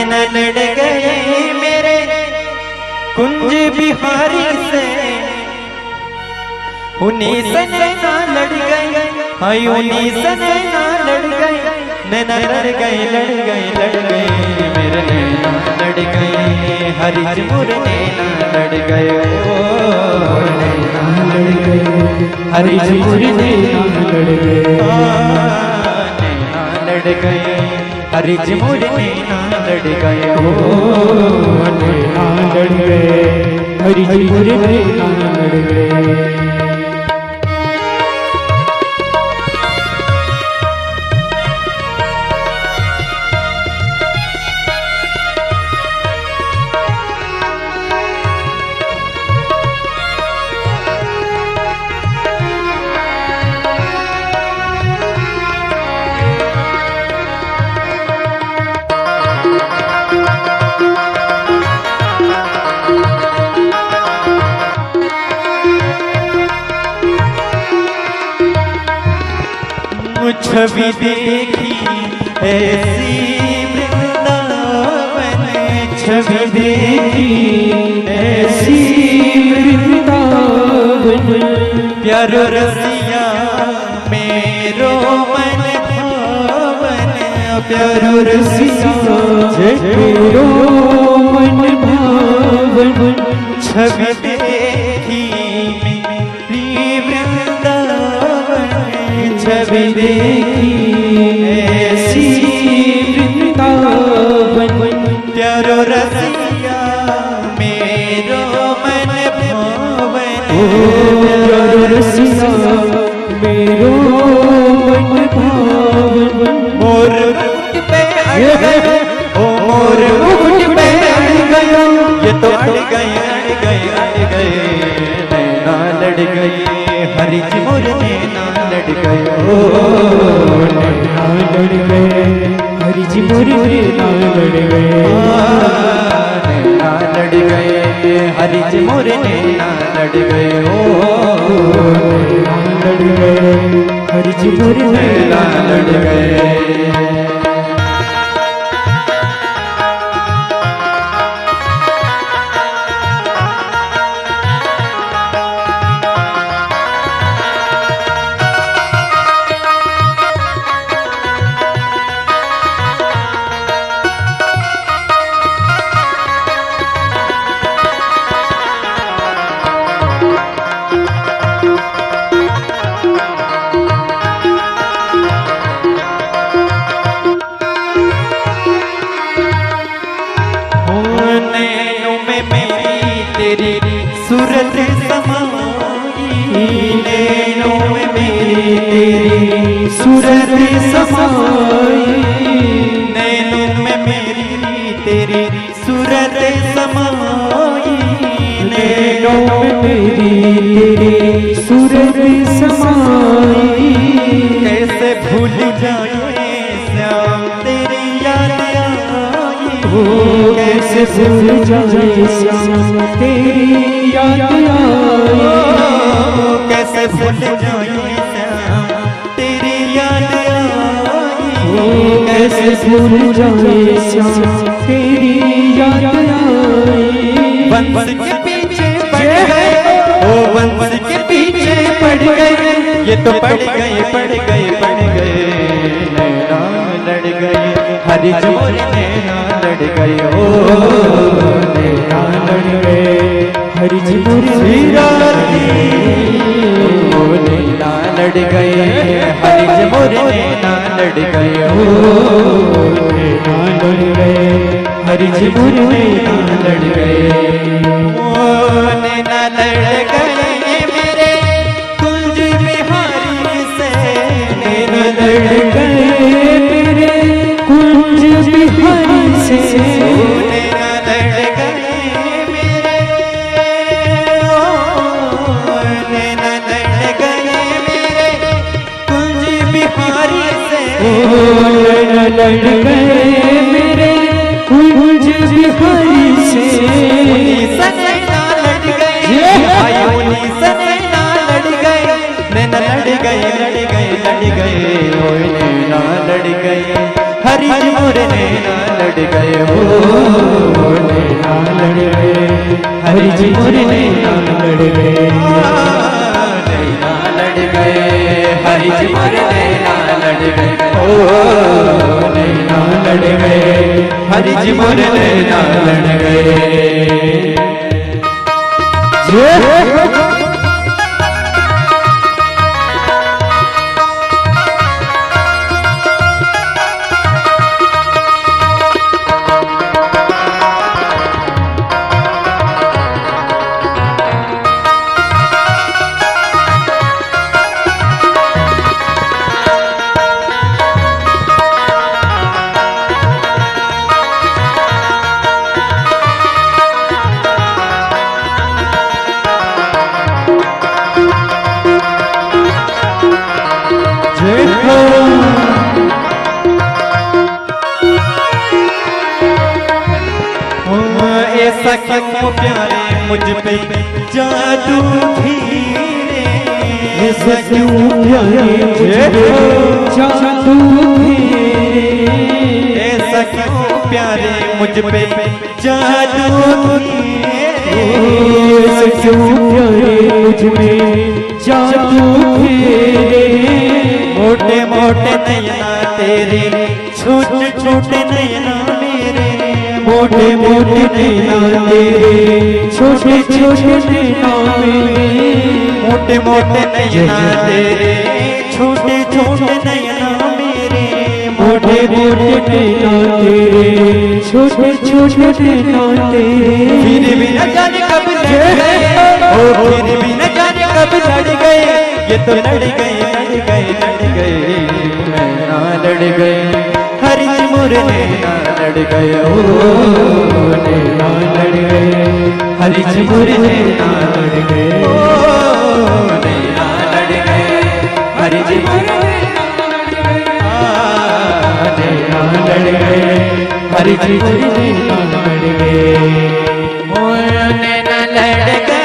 नैना लड़ गए मेरे कुंज बिहारी से, उन्हीं से नैना लड़ गए, हाय उन्हीं से नैना लड़ गए, नैना लड़ गए लड़ गए लड़ गए मेरे नैना लड़ गए, हरिज मोरे नैना लड़ गए, ओ नैना लड़ गए, हरिज मोरे नैना लड़ गए, नैना लड़ गए, हरिज मोरे नैना लड़ गए, ओ नैना लड़ गए, हरिज मोरे नैना लड़ गए। छवि देखी ऐसी वृंदावन, छवि देखी ऐसी वृंदावन, प्यारो रसिया मेरो मन भावन, प्यारो रसिया मेरो मन भावन, छवि देखी छवि देखी ऐसी वृंदावन, प्यारो रसिया मेरो मन भावन, प्यारो रसिया मेरो मन भावन, मोर मुकुट पे अड़ गए, ओ मोर मुकुट पे अड़ गए, ये तो अड़ गए अड़ गए अड़ गए, नैना लड़ गए, हरिज मोरे नैना लड़ गए, ओ नैना लड़ गए, हरिज मोरे नैना लड़ गए, नैना लड़ गए, हरिज मोरे नैना लड़ गए, ओ नैना लड़ गए, हरिज मोरे नैना लड़ गए। सूरत समाई, नैनों में मेरी तेरी सूरत समाई, नैनों में मेरी तेरी सूरत समाई, नैनों में मेरी तेरी सूरत समाई, कैसे भूल जाए श्याम तेरी याद आई, कैसे भूल जाए श्याम तेरी याद आई, कैसे भूल जाए श्याम तेरी याद आई, कैसे भूल जाए श्याम तेरी याद आई, वंश के पीछे पड़ गए, ओ वंश के पीछे पड़ गए, ये तो पड़ गए पड़ गए पड़ गए, नैना लड़ गए, हरिज मोरे नैना लड़ गए, ओ नैना लड़ गए, हरिज मोरे नैना लड़ गए, हरिज मोरे नैना लड़ गए, ओ नैना लड़ गए, हरिज मोरे नैना लड़ गए, ओ नैना लड़ गए मेरे कुंज बिहारी से, नैना लड़ गए मेरे कुंज बिहारी से, नैना लड़ गए मेरे, नैना लड़ गए मेरे कुंज बिहारी से, नैना लड़ गए मेरे कुंज बिहारी से, उन्हीं से नैना लड़ गए, भाई उन्हीं से नैना लड़ गए, नैना लड़ गए लड़ गए लड़ गए, ओ नैना लड़ गए, हरिज मोरे नैना लड़ गए, ओ नैना लड़ गए हरि जी मोरे नैना लड़ गए। ऐसा क्यों प्यारे मुझ पे जादू फिरे, ऐसा क्यों प्यारे मुझ पे जादू फिरे, ऐसा क्यों प्यारे मुझ पे जादू फिरे, ऐसा क्यों प्यारे मुझ में जादू फिरे। मोटे मोटे नैना तेरे छोटे छोटे नैना मेरे, मोटे मोटे नैना तेरे छोटे छोटे नैना मेरे, मोटे मोटे नैना तेरे छोटे छोटे नैना मेरे, मोटे मोटे नैना तेरे छोटे छोटे नैना तेरे। फिर भी न जाने कब लड़ गए, ओ फिर भी न जाने कब लड़ गए, ये तो लड़ गए लड़ गए लड़ गए नैना लड़ गए हरि जी मोरे नैना लड़ गए, ओ नैना लड़ गए हरि जी मोरे नैना लड़ गए, ओ नैना लड़ गए हरि जी मोरे नैना लड़ गए हरि जी मोरे नैना लड़ गए, ओ नैना लड़ गए